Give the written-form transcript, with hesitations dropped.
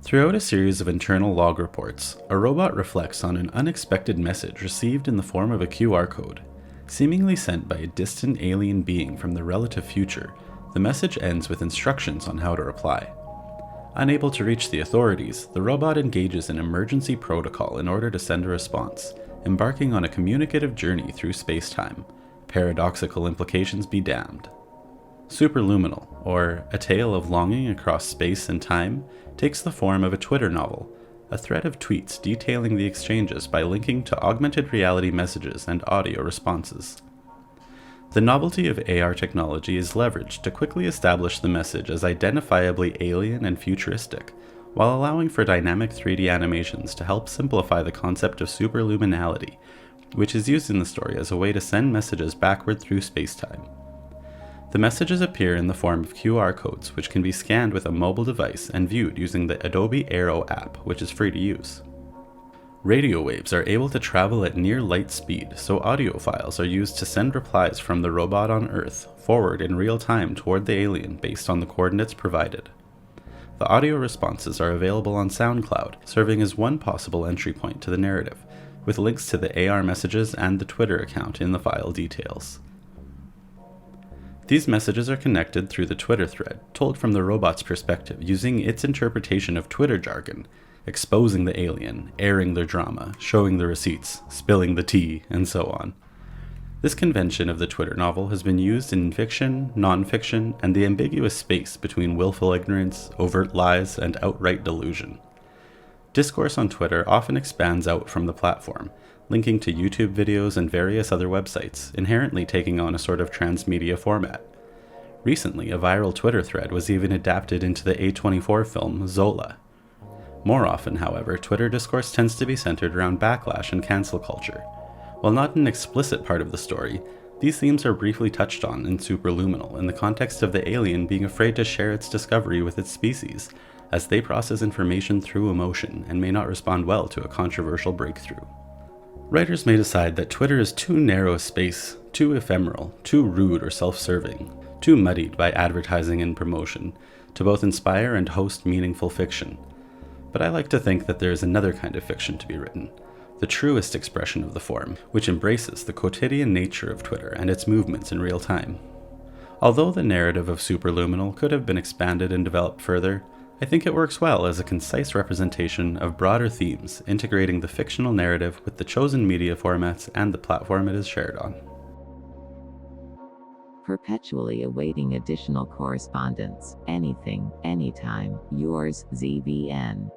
Throughout a series of internal log reports, a robot reflects on an unexpected message received in the form of a QR code. Seemingly sent by a distant alien being from the relative future, the message ends with instructions on how to reply. Unable to reach the authorities, the robot engages in emergency protocol in order to send a response, embarking on a communicative journey through space-time. Paradoxical implications be damned. Superluminal, or A Tale of Longing Across Space and Time, takes the form of a Twitter novel, a thread of tweets detailing the exchanges by linking to augmented reality messages and audio responses. The novelty of AR technology is leveraged to quickly establish the message as identifiably alien and futuristic, while allowing for dynamic 3D animations to help simplify the concept of superluminality, which is used in the story as a way to send messages backward through spacetime. The messages appear in the form of QR codes, which can be scanned with a mobile device and viewed using the Adobe Aero app, which is free to use. Radio waves are able to travel at near light speed, so audio files are used to send replies from the robot on Earth forward in real time toward the alien based on the coordinates provided. The audio responses are available on SoundCloud, serving as one possible entry point to the narrative, with links to the AR messages and the Twitter account in the file details. These messages are connected through the Twitter thread, told from the robot's perspective using its interpretation of Twitter jargon, exposing the alien, airing their drama, showing the receipts, spilling the tea, and so on. This convention of the Twitter novel has been used in fiction, non-fiction, and the ambiguous space between willful ignorance, overt lies, and outright delusion. Discourse on Twitter often expands out from the platform, linking to YouTube videos and various other websites, inherently taking on a sort of transmedia format. Recently, a viral Twitter thread was even adapted into the A24 film Zola. More often, however, Twitter discourse tends to be centered around backlash and cancel culture. While not an explicit part of the story, these themes are briefly touched on in Superluminal in the context of the alien being afraid to share its discovery with its species, as they process information through emotion and may not respond well to a controversial breakthrough. Writers may decide that Twitter is too narrow a space, too ephemeral, too rude or self-serving, too muddied by advertising and promotion, to both inspire and host meaningful fiction. But I like to think that there is another kind of fiction to be written, the truest expression of the form, which embraces the quotidian nature of Twitter and its movements in real time. Although the narrative of Superluminal could have been expanded and developed further, I think it works well as a concise representation of broader themes, integrating the fictional narrative with the chosen media formats and the platform it is shared on. Perpetually awaiting additional correspondence. Anything, anytime. Yours, ZVN.